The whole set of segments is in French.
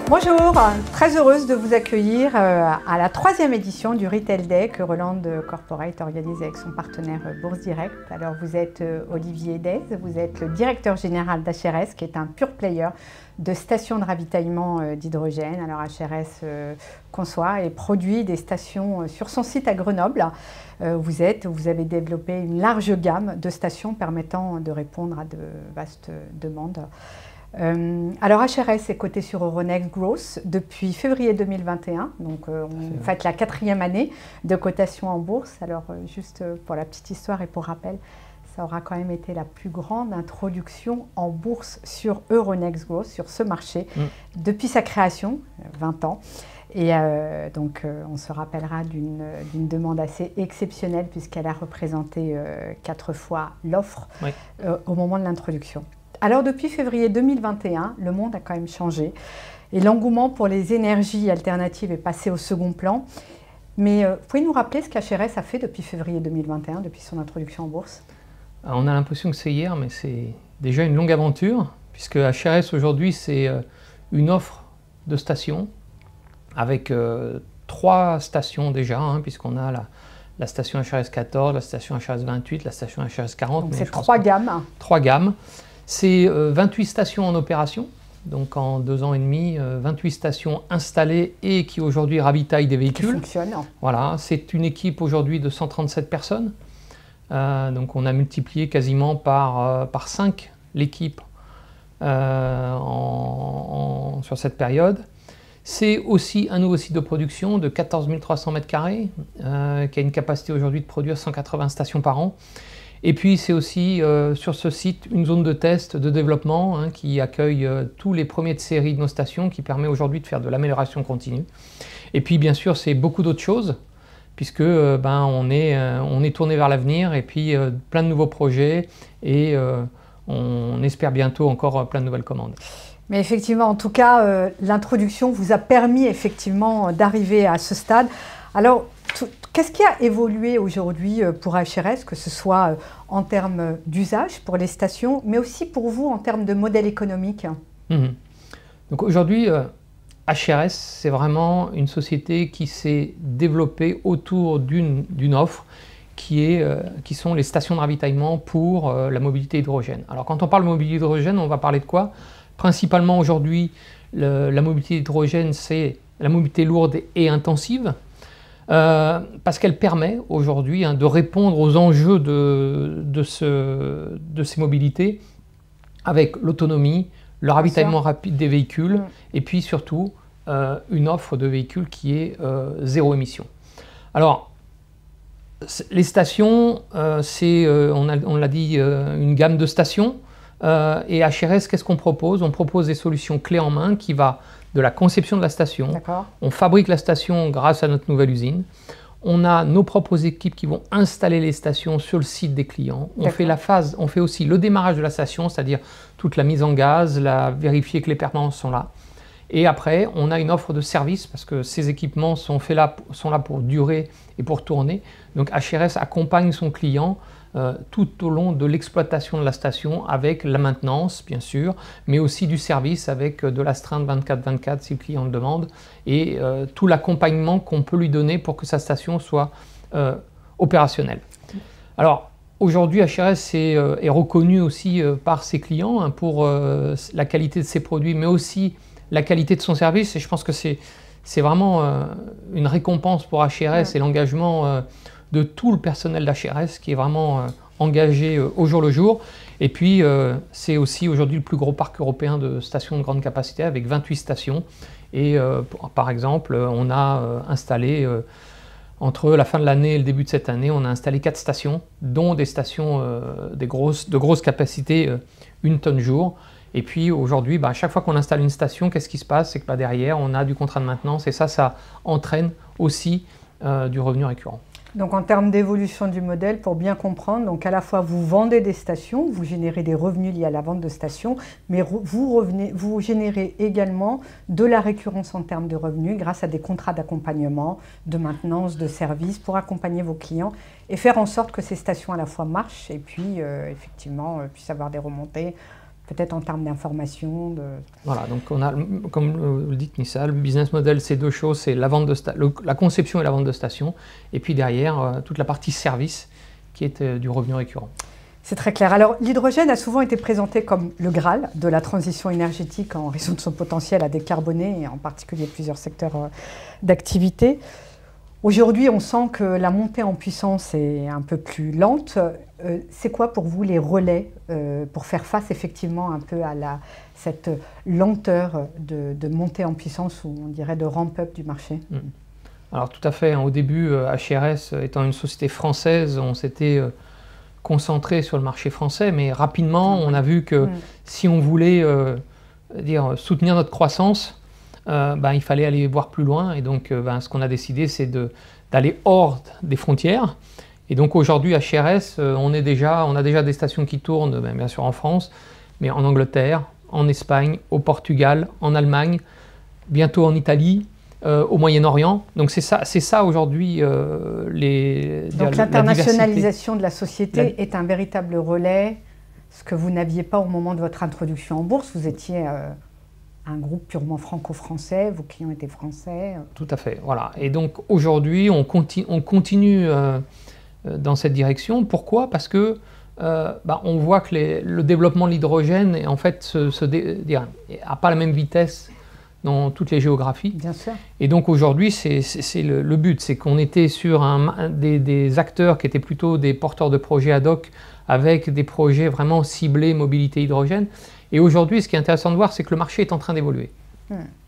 Bonjour, très heureuse de vous accueillir à la 3e édition du Retail Day que Roland Corporate organise avec son partenaire Bourse Direct. Alors vous êtes Olivier Dez, vous êtes le directeur général d'HRS qui est un pure player de stations de ravitaillement d'hydrogène. Alors HRS conçoit et produit des stations sur son site à Grenoble. Vous avez développé une large gamme de stations permettant de répondre à de vastes demandes. Alors HRS est coté sur Euronext Growth depuis février 2021, donc on fête la 4e année de cotation en bourse. Alors juste pour la petite histoire et pour rappel, ça aura quand même été la plus grande introduction en bourse sur Euronext Growth, sur ce marché, depuis sa création, 20 ans. Et donc on se rappellera d'une demande assez exceptionnelle puisqu'elle a représenté 4 fois l'offre au moment de l'introduction. Alors depuis février 2021, le monde a quand même changé et l'engouement pour les énergies alternatives est passé au second plan. Mais vous pouvez nous rappeler ce qu'HRS a fait depuis février 2021, depuis son introduction en bourse? Alors, on a l'impression que c'est hier, mais c'est déjà une longue aventure, puisque HRS aujourd'hui c'est une offre de stations avec 3 stations déjà, puisqu'on a la station HRS 14, la station HRS 28, la station HRS 40. Donc c'est 3 gammes. 3 gammes. C'est 28 stations en opération, donc en 2 ans et demi, 28 stations installées et qui aujourd'hui ravitaillent des véhicules. Qui fonctionnent. Voilà, c'est une équipe aujourd'hui de 137 personnes, donc on a multiplié quasiment par 5 l'équipe sur cette période. C'est aussi un nouveau site de production de 14 300 m², qui a une capacité aujourd'hui de produire 180 stations par an. Et puis c'est aussi sur ce site une zone de test, de développement qui accueille tous les premiers de série de nos stations, qui permet aujourd'hui de faire de l'amélioration continue. Et puis bien sûr c'est beaucoup d'autres choses, puisque on est tourné vers l'avenir et puis plein de nouveaux projets et on espère bientôt encore plein de nouvelles commandes. Mais effectivement, en tout cas, l'introduction vous a permis effectivement d'arriver à ce stade. Alors, qu'est-ce qui a évolué aujourd'hui pour HRS, que ce soit en termes d'usage pour les stations, mais aussi pour vous en termes de modèle économique? Donc aujourd'hui, HRS, c'est vraiment une société qui s'est développée autour d'une offre qui sont les stations de ravitaillement pour la mobilité hydrogène. Alors quand on parle de mobilité hydrogène, on va parler de quoi? Principalement aujourd'hui, la mobilité hydrogène, c'est la mobilité lourde et intensive, parce qu'elle permet aujourd'hui de répondre aux enjeux de ces mobilités avec l'autonomie, le ravitaillement rapide des véhicules et puis surtout une offre de véhicules qui est zéro émission. Alors, les stations, c'est, on l'a dit, une gamme de stations. Et HRS, qu'est-ce qu'on propose? On propose des solutions clés en main qui va de la conception de la station. On fabrique la station grâce à notre nouvelle usine. On a nos propres équipes qui vont installer les stations sur le site des clients. On fait aussi le démarrage de la station, c'est-à-dire toute la mise en gaz, vérifier que les permanences sont là. Et après, on a une offre de service parce que ces équipements sont là pour durer et pour tourner. Donc HRS accompagne son client tout au long de l'exploitation de la station avec la maintenance, bien sûr, mais aussi du service avec de l'astreinte 24/24 si le client le demande et tout l'accompagnement qu'on peut lui donner pour que sa station soit opérationnelle. Alors, aujourd'hui, HRS est reconnu aussi par ses clients pour la qualité de ses produits, mais aussi la qualité de son service. Et je pense que c'est vraiment une récompense pour HRS et l'engagement de tout le personnel d'HRS qui est vraiment engagé au jour le jour. Et puis, c'est aussi aujourd'hui le plus gros parc européen de stations de grande capacité avec 28 stations. Et par exemple, on a installé, entre la fin de l'année et le début de cette année, on a installé 4 stations, dont des stations de grosses capacités, 1 tonne jour. Et puis aujourd'hui, à chaque fois qu'on installe une station, qu'est-ce qui se passe? C'est que derrière, on a du contrat de maintenance et ça entraîne aussi du revenu récurrent. Donc en termes d'évolution du modèle, pour bien comprendre, donc à la fois vous vendez des stations, vous générez des revenus liés à la vente de stations, mais vous générez également de la récurrence en termes de revenus grâce à des contrats d'accompagnement, de maintenance, de services pour accompagner vos clients et faire en sorte que ces stations à la fois marchent et puis effectivement puissent avoir des remontées peut-être en termes d'information. Voilà, donc on a, comme le dit Nissa, le business model, c'est deux choses, c'est la conception et la vente de stations, et puis derrière, toute la partie service qui est du revenu récurrent. C'est très clair. Alors, l'hydrogène a souvent été présenté comme le Graal de la transition énergétique en raison de son potentiel à décarboner, et en particulier plusieurs secteurs d'activité. Aujourd'hui, on sent que la montée en puissance est un peu plus lente. C'est quoi pour vous les relais pour faire face effectivement un peu à cette lenteur de montée en puissance, ou on dirait de ramp-up du marché? Alors tout à fait. Au début, HRS étant une société française, on s'était concentré sur le marché français, mais rapidement, on a vu que si on voulait soutenir notre croissance, il fallait aller voir plus loin. Et donc, ce qu'on a décidé, c'est d'aller hors des frontières. Et donc aujourd'hui, à HRS, on a déjà des stations qui tournent, bien sûr en France, mais en Angleterre, en Espagne, au Portugal, en Allemagne, bientôt en Italie, au Moyen-Orient. Donc c'est ça aujourd'hui. Donc l'internationalisation de la société est un véritable relais, ce que vous n'aviez pas au moment de votre introduction en bourse. Vous étiez un groupe purement franco-français, vos clients étaient français. Tout à fait, voilà. Et donc aujourd'hui, on continue dans cette direction. Pourquoi? Parce que on voit que le développement de l'hydrogène en fait n'a pas la même vitesse dans toutes les géographies. Bien sûr. Et donc aujourd'hui, c'est le but, c'est qu'on était sur des acteurs qui étaient plutôt des porteurs de projets ad hoc avec des projets vraiment ciblés mobilité hydrogène. Et aujourd'hui, ce qui est intéressant de voir, c'est que le marché est en train d'évoluer.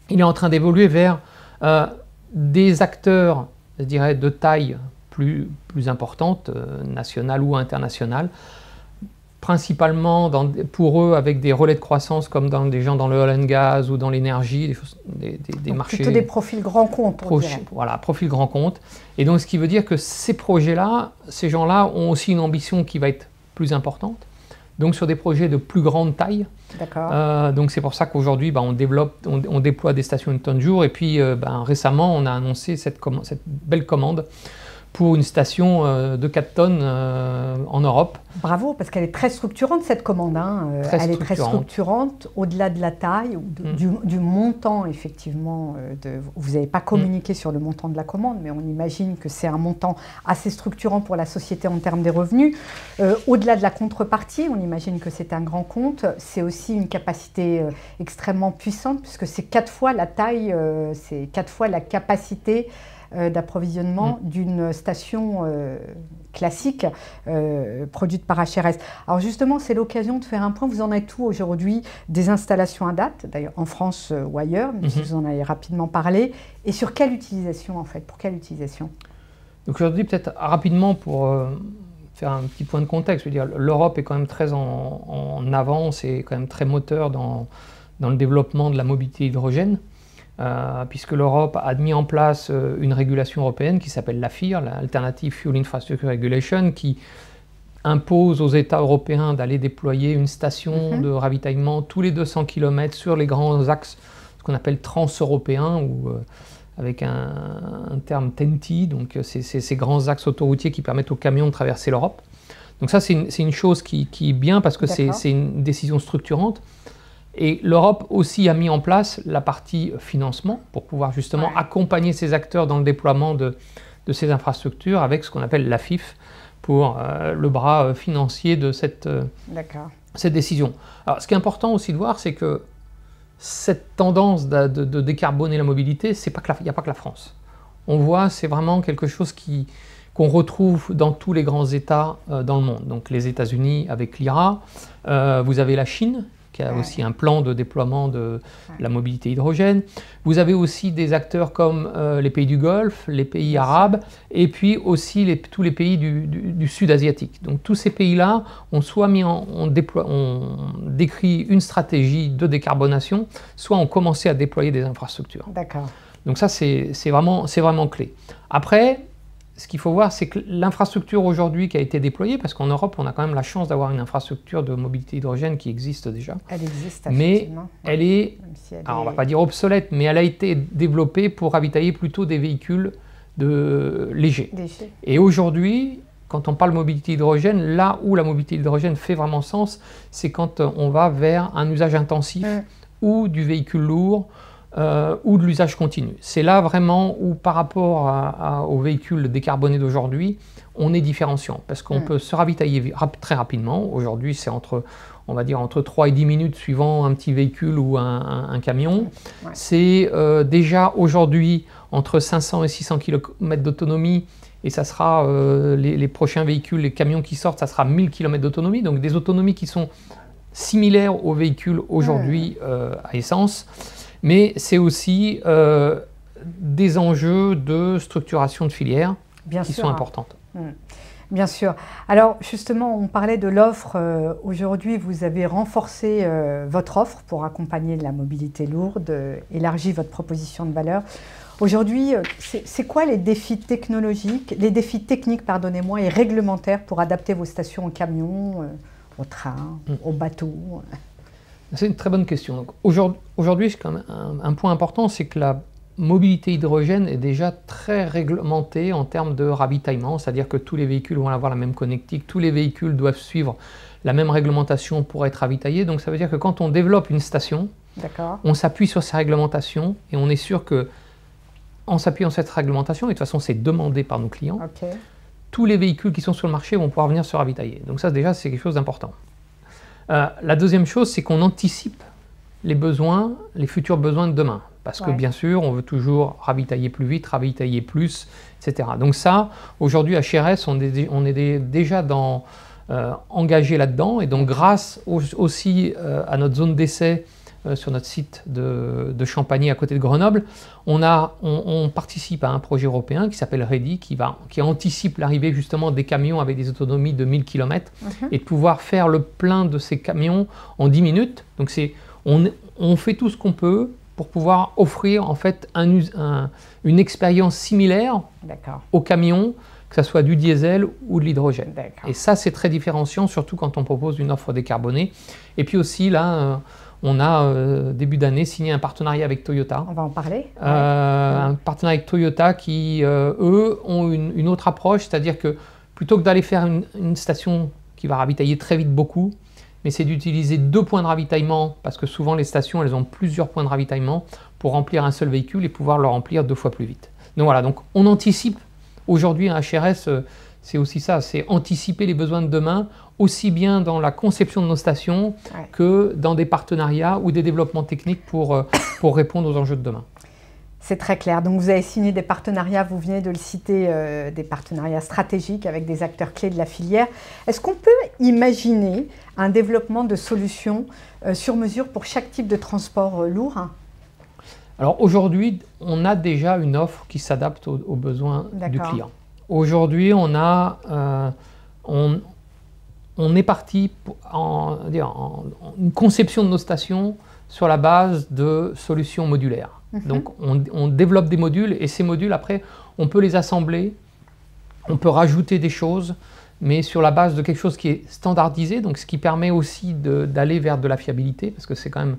Il est en train d'évoluer vers des acteurs, je dirais, de taille plus importante, nationale ou internationale, principalement pour eux avec des relais de croissance comme des gens dans le oil and gas ou dans l'énergie, des marchés... Plutôt des profils grands comptes, on dirait. Voilà, profil grand compte. Et donc ce qui veut dire que ces projets-là, ces gens-là ont aussi une ambition qui va être plus importante, donc sur des projets de plus grande taille. D'accord. Donc c'est pour ça qu'aujourd'hui, on déploie des stations une tonne jour, et puis récemment, on a annoncé cette belle commande pour une station de 4 tonnes en Europe. Bravo, parce qu'elle est très structurante cette commande. Elle est très structurante, au-delà de la taille, du montant effectivement. Vous n'avez pas communiqué sur le montant de la commande, mais on imagine que c'est un montant assez structurant pour la société en termes des revenus. Au-delà de la contrepartie, on imagine que c'est un grand compte. C'est aussi une capacité extrêmement puissante, puisque c'est 4 fois la taille, c'est 4 fois la capacité d'approvisionnement d'une station classique produite par HRS. Alors justement, c'est l'occasion de faire un point. Vous en êtes où aujourd'hui des installations à date, d'ailleurs en France ou ailleurs, mais si vous en avez rapidement parlé, et sur quelle utilisation en fait, pour quelle utilisation? Donc aujourd'hui, peut-être rapidement pour faire un petit point de contexte, je veux dire, l'Europe est quand même très en avance et quand même très moteur dans le développement de la mobilité hydrogène. Puisque l'Europe a mis en place une régulation européenne qui s'appelle l'AFIR, l'Alternative Fuel Infrastructure Regulation, qui impose aux États européens d'aller déployer une station de ravitaillement tous les 200 km sur les grands axes, ce qu'on appelle trans-européens, ou avec un terme TEN-T, donc c'est ces grands axes autoroutiers qui permettent aux camions de traverser l'Europe. Donc ça, c'est une chose qui est bien, parce que c'est une décision structurante. Et l'Europe aussi a mis en place la partie financement pour pouvoir justement accompagner ces acteurs dans le déploiement de ces infrastructures avec ce qu'on appelle l'AFIF pour le bras financier de cette décision. Alors, ce qui est important aussi de voir, c'est que cette tendance de décarboner la mobilité, il n'y a pas que la France. On voit, c'est vraiment quelque chose qu'on retrouve dans tous les grands États dans le monde. Donc les États-Unis avec l'IRA, vous avez la Chine, qui a aussi un plan de déploiement de la mobilité hydrogène. Vous avez aussi des acteurs comme les pays du Golfe, les pays arabes, et puis aussi tous les pays du sud asiatique. Donc tous ces pays-là ont soit ont décrit une stratégie de décarbonation, soit ont commencé à déployer des infrastructures. D'accord. Donc ça, c'est vraiment clé. Après, ce qu'il faut voir, c'est que l'infrastructure aujourd'hui qui a été déployée, parce qu'en Europe, on a quand même la chance d'avoir une infrastructure de mobilité hydrogène qui existe déjà. Elle existe, mais elle est, alors on ne va pas dire obsolète, mais elle a été développée pour ravitailler plutôt des véhicules légers. Et aujourd'hui, quand on parle mobilité hydrogène, là où la mobilité hydrogène fait vraiment sens, c'est quand on va vers un usage intensif ou du véhicule lourd ou de l'usage continu. C'est là vraiment où par rapport aux véhicules décarbonés d'aujourd'hui, on est différenciant parce qu'on peut se ravitailler très rapidement. Aujourd'hui, c'est on va dire entre 3 et 10 minutes suivant un petit véhicule ou un camion. Ouais. C'est déjà aujourd'hui entre 500 et 600 km d'autonomie et ça sera les prochains véhicules, les camions qui sortent, ça sera 1000 km d'autonomie. Donc des autonomies qui sont similaires aux véhicules aujourd'hui à essence. Mais c'est aussi des enjeux de structuration de filières qui sont importantes. Bien sûr. Alors justement, on parlait de l'offre. Aujourd'hui, vous avez renforcé votre offre pour accompagner la mobilité lourde, élargi votre proposition de valeur. Aujourd'hui, c'est quoi les défis technologiques, les défis techniques, pardonnez-moi, et réglementaires pour adapter vos stations aux camions, aux trains, aux bateaux? C'est une très bonne question. Aujourd'hui, quand même un point important, c'est que la mobilité hydrogène est déjà très réglementée en termes de ravitaillement, c'est-à-dire que tous les véhicules vont avoir la même connectique, tous les véhicules doivent suivre la même réglementation pour être ravitaillés. Donc ça veut dire que quand on développe une station, on s'appuie sur ces réglementations et on est sûr que en s'appuyant sur cette réglementation, et de toute façon c'est demandé par nos clients, tous les véhicules qui sont sur le marché vont pouvoir venir se ravitailler. Donc ça déjà c'est quelque chose d'important. La deuxième chose, c'est qu'on anticipe les besoins, les futurs besoins de demain. Parce que bien sûr, on veut toujours ravitailler plus vite, ravitailler plus, etc. Donc ça, aujourd'hui à CRS, on est déjà engagé là-dedans. Et donc grâce aussi à notre zone d'essai sur notre site de Champagny à côté de Grenoble, on participe à un projet européen qui s'appelle REDI, qui anticipe l'arrivée justement des camions avec des autonomies de 1000 km et de pouvoir faire le plein de ces camions en 10 minutes. Donc on fait tout ce qu'on peut pour pouvoir offrir en fait une expérience similaire aux camions, que ce soit du diesel ou de l'hydrogène. Et ça, c'est très différenciant, surtout quand on propose une offre décarbonée. Et puis aussi, là, on a, début d'année, signé un partenariat avec Toyota. On va en parler. Un partenariat avec Toyota qui, eux, ont une autre approche, c'est-à-dire que plutôt que d'aller faire une station qui va ravitailler très vite beaucoup, mais c'est d'utiliser 2 points de ravitaillement, parce que souvent les stations, elles ont plusieurs points de ravitaillement pour remplir un seul véhicule et pouvoir le remplir 2 fois plus vite. Donc voilà, donc on anticipe. Aujourd'hui, un HRS, c'est aussi ça, c'est anticiper les besoins de demain, aussi bien dans la conception de nos stations que dans des partenariats ou des développements techniques pour répondre aux enjeux de demain. C'est très clair. Donc vous avez signé des partenariats, vous venez de le citer, des partenariats stratégiques avec des acteurs clés de la filière. Est-ce qu'on peut imaginer un développement de solutions sur mesure pour chaque type de transport lourd? Alors aujourd'hui, on a déjà une offre qui s'adapte aux besoins du client. Aujourd'hui, on est parti en une conception de nos stations sur la base de solutions modulaires. Donc on développe des modules et ces modules, après, on peut les assembler, on peut rajouter des choses, mais sur la base de quelque chose qui est standardisé, donc ce qui permet aussi d'aller vers de la fiabilité, parce que c'est quand même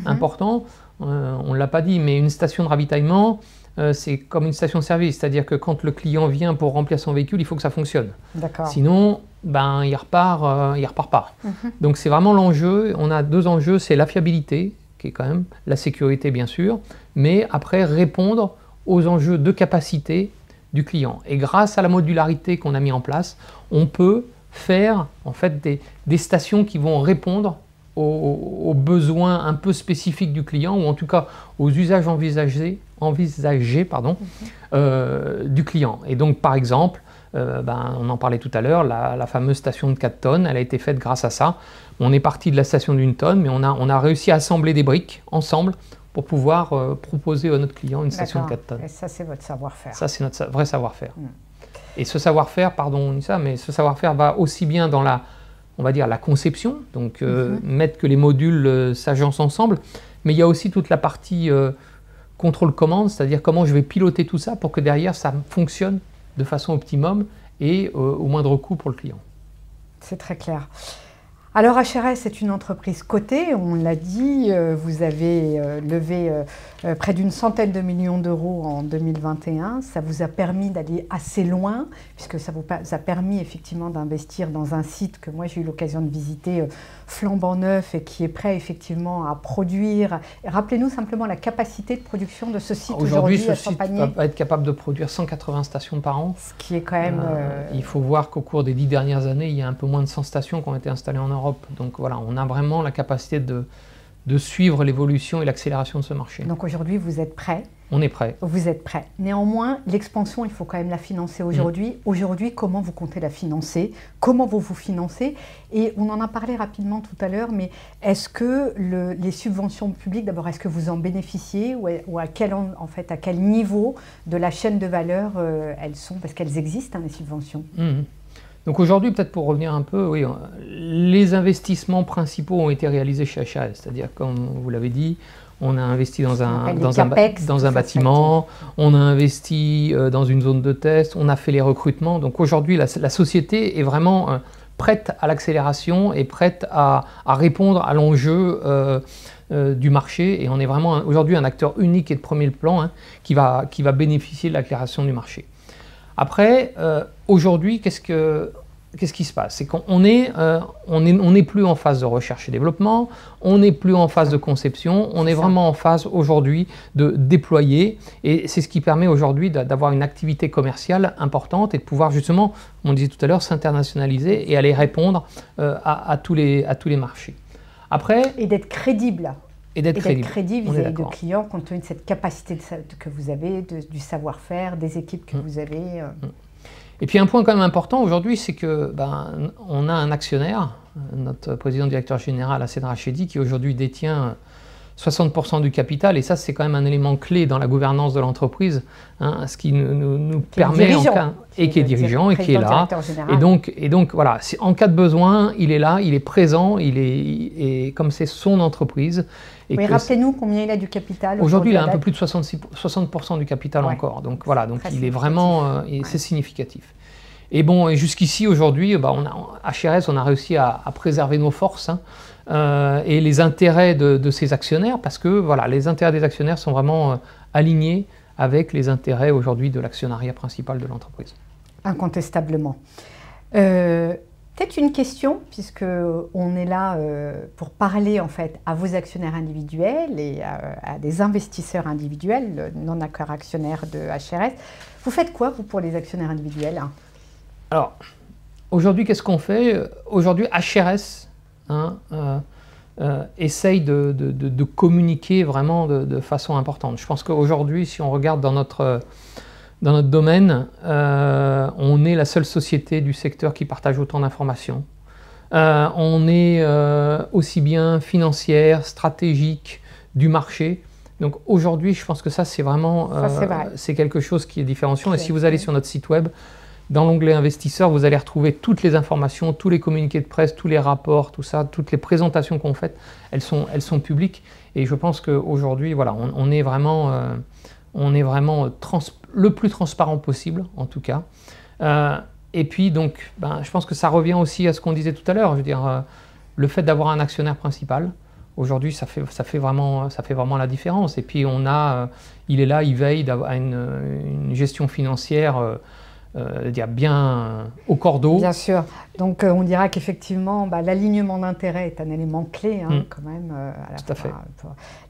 important. On ne l'a pas dit, mais une station de ravitaillement, c'est comme une station de service, c'est-à-dire que quand le client vient pour remplir son véhicule, il faut que ça fonctionne. Sinon, il repart pas. Donc c'est vraiment l'enjeu. On a 2 enjeux, c'est la fiabilité, qui est quand même la sécurité bien sûr, mais après répondre aux enjeux de capacité du client. Et grâce à la modularité qu'on a mis en place, on peut faire en fait des stations qui vont répondre aux besoins un peu spécifiques du client, ou en tout cas aux usages envisagés du client. Et donc par exemple, on en parlait tout à l'heure, la fameuse station de 4 tonnes, elle a été faite grâce à ça. On est parti de la station d'1 tonne, mais on a réussi à assembler des briques ensemble pour pouvoir proposer à notre client une station de 4 tonnes. Et ça, c'est votre savoir-faire. Ça, c'est notre vrai savoir-faire. Et ce savoir-faire, pardon, on dit ça, mais ce savoir-faire va aussi bien dans on va dire la conception, donc mettre que les modules s'agencent ensemble, mais il y a aussi toute la partie contrôle-commande, c'est-à-dire comment je vais piloter tout ça pour que derrière ça fonctionne de façon optimum et au moindre coût pour le client. C'est très clair. Alors HRS est une entreprise cotée, on l'a dit, vous avez levé près d'une centaine de millions d'euros en 2021. Ça vous a permis d'aller assez loin, puisque ça vous a permis effectivement d'investir dans un site que moi j'ai eu l'occasion de visiter, flambant neuf, et qui est prêt effectivement à produire. Rappelez-nous simplement la capacité de production de ce site aujourd'hui à Champagny. Ce site va être capable de produire 180 stations par an. Ce qui est quand même... Il faut voir qu'au cours des 10 dernières années, il y a un peu moins de 100 stations qui ont été installées en Europe. Donc voilà, on a vraiment la capacité de suivre l'évolution et l'accélération de ce marché. Donc aujourd'hui, vous êtes prêt? On est prêt. Vous êtes prêt. Néanmoins, l'expansion, il faut quand même la financer aujourd'hui. Aujourd'hui, comment vous comptez la financer? Comment vous financez? Et on en a parlé rapidement tout à l'heure, mais est-ce que les subventions publiques, d'abord, est-ce que vous en bénéficiez ou à quel niveau de la chaîne de valeur elles sont? Parce qu'elles existent, hein, les subventions. Donc aujourd'hui, peut-être pour revenir un peu, oui, les investissements principaux ont été réalisés chez HRS, c'est-à-dire, comme vous l'avez dit, on a investi dans un bâtiment, on a investi dans une zone de test, on a fait les recrutements. Donc aujourd'hui, la société est vraiment prête à l'accélération et prête à répondre à l'enjeu du marché. Et on est vraiment aujourd'hui un acteur unique et de premier plan, hein, qui va bénéficier de l'accélération du marché. Après, aujourd'hui, qu'est-ce qui se passe? C'est qu'on n'est plus en phase de recherche et développement, on n'est plus en phase de conception, on est vraiment en phase aujourd'hui de déployer, et c'est ce qui permet aujourd'hui d'avoir une activité commerciale importante et de pouvoir justement, comme on disait tout à l'heure, s'internationaliser et aller répondre à tous les marchés. Après, et d'être crédible. Et d'être crédible vis-à-vis de clients, compte tenu de cette capacité que vous avez, du savoir-faire, des équipes que vous avez. Et puis un point quand même important aujourd'hui, c'est que on a un actionnaire, notre président directeur général Hassan Rachedi, qui aujourd'hui détient 60% du capital, et ça c'est quand même un élément clé dans la gouvernance de l'entreprise, hein, ce qui nous permet, qui est dirigeant et qui est là, et donc voilà, en cas de besoin, il est là, il est présent, et comme c'est son entreprise. Oui, rappelez-nous combien il a du capital. Aujourd'hui, il a un peu plus de 60% du capital encore, donc voilà, donc il est vraiment, c'est significatif. Et bon, et jusqu'ici, aujourd'hui, à HRS, on a réussi à préserver nos forces, hein, et les intérêts de ses actionnaires, parce que voilà, les intérêts des actionnaires sont vraiment alignés avec les intérêts aujourd'hui de l'actionnariat principal de l'entreprise. Incontestablement. Peut-être une question, puisqu'on est là pour parler en fait à vos actionnaires individuels et à des investisseurs individuels, non-acteurs actionnaires de HRS. Vous faites quoi, vous, pour les actionnaires individuels? Alors, aujourd'hui, qu'est-ce qu'on fait? Aujourd'hui, HRS essaye de communiquer vraiment de façon importante. Je pense qu'aujourd'hui, si on regarde dans notre domaine, on est la seule société du secteur qui partage autant d'informations. On est aussi bien financière, stratégique, du marché. Donc aujourd'hui, je pense que ça, c'est vraiment c'est quelque chose qui est différenciant. Et si vous allez sur notre site web, dans l'onglet investisseurs, vous allez retrouver toutes les informations, tous les communiqués de presse, tous les rapports, tout ça, toutes les présentations qu'on fait, elles sont publiques. Et je pense qu'aujourd'hui, voilà, on est vraiment le plus transparent possible, en tout cas. Et puis, donc, je pense que ça revient aussi à ce qu'on disait tout à l'heure. Je veux dire, le fait d'avoir un actionnaire principal, aujourd'hui, ça fait vraiment la différence. Et puis, il est là, il veille à une gestion financière bien au cordeau. Bien sûr. Donc on dira qu'effectivement, l'alignement d'intérêt est un élément clé, hein, quand même. Tout à fait.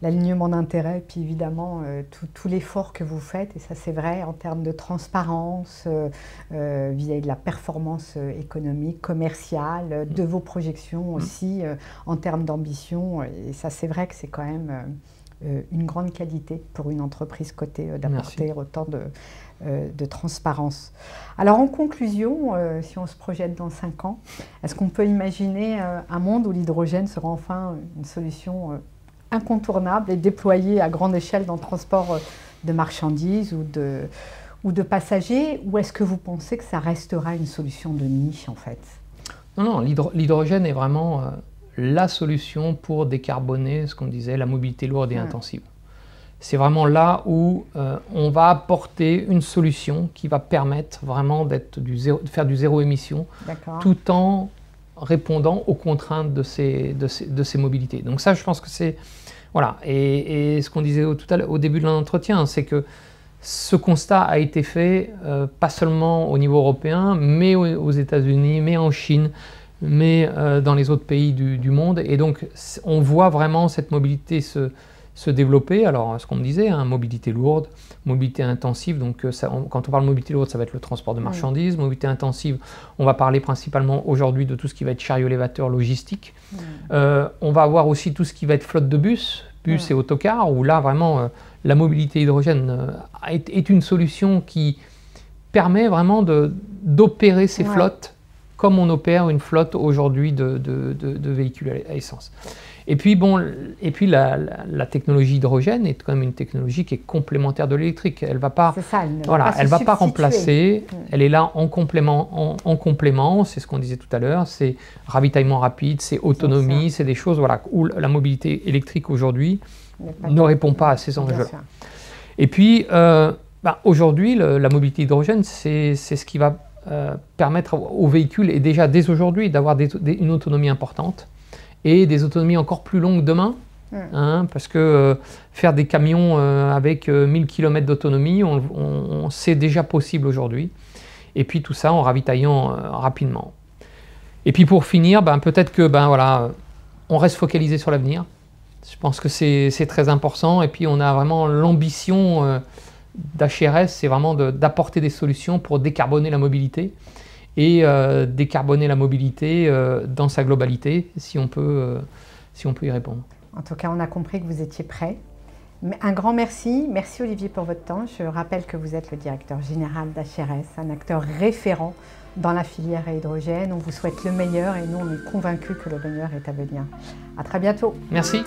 L'alignement d'intérêt, puis évidemment tout l'effort que vous faites, et ça c'est vrai en termes de transparence vis-à-vis de la performance économique, commerciale, de vos projections aussi en termes d'ambition. Et ça c'est vrai que c'est quand même une grande qualité pour une entreprise cotée d'apporter autant de transparence. Alors en conclusion, si on se projette dans 5 ans, est-ce qu'on peut imaginer un monde où l'hydrogène sera enfin une solution incontournable et déployée à grande échelle dans le transport de marchandises ou de passagers, ou est-ce que vous pensez que ça restera une solution de niche en fait? Non, l'hydrogène est vraiment la solution pour décarboner ce qu'on disait, la mobilité lourde et intensive. C'est vraiment là où on va apporter une solution qui va permettre vraiment de faire du zéro émission, tout en répondant aux contraintes de ces mobilités. Donc ça, je pense que c'est... Voilà. Et ce qu'on disait au début de l'entretien, c'est que ce constat a été fait pas seulement au niveau européen, mais aux États-Unis, mais en Chine, mais dans les autres pays du monde. Et donc, on voit vraiment cette mobilité se développer. Alors, ce qu'on me disait, hein, mobilité lourde, mobilité intensive. Donc, quand on parle de mobilité lourde, ça va être le transport de marchandises. Mobilité intensive, on va parler principalement aujourd'hui de tout ce qui va être chariot élévateur logistique. On va avoir aussi tout ce qui va être flotte de bus et autocars, où là, vraiment, la mobilité hydrogène est une solution qui permet vraiment d'opérer ces flottes comme on opère une flotte aujourd'hui de véhicules à essence. Et puis, la technologie hydrogène est quand même une technologie qui est complémentaire de l'électrique. Elle ne va pas, elle va pas remplacer, elle est là en complément, c'est ce qu'on disait tout à l'heure, c'est ravitaillement rapide, c'est autonomie, c'est des choses où la mobilité électrique aujourd'hui ne répond pas à ces enjeux-là. Et puis, aujourd'hui, la mobilité hydrogène, c'est ce qui va permettre aux véhicules, et déjà dès aujourd'hui, d'avoir une autonomie importante, et des autonomies encore plus longues demain, hein, parce que faire des camions avec 1000 km d'autonomie, c'est déjà possible aujourd'hui. Et puis tout ça en ravitaillant rapidement. Et puis pour finir, peut-être que on reste focalisé sur l'avenir. Je pense que c'est très important. Et puis on a vraiment l'ambition d'HRS, c'est vraiment d'apporter des solutions pour décarboner la mobilité. Et décarboner la mobilité dans sa globalité, si on peut y répondre. En tout cas, on a compris que vous étiez prêt. Un grand merci. Merci Olivier pour votre temps. Je rappelle que vous êtes le directeur général d'HRS, un acteur référent dans la filière à hydrogène. On vous souhaite le meilleur et nous, on est convaincus que le meilleur est à venir. À très bientôt. Merci.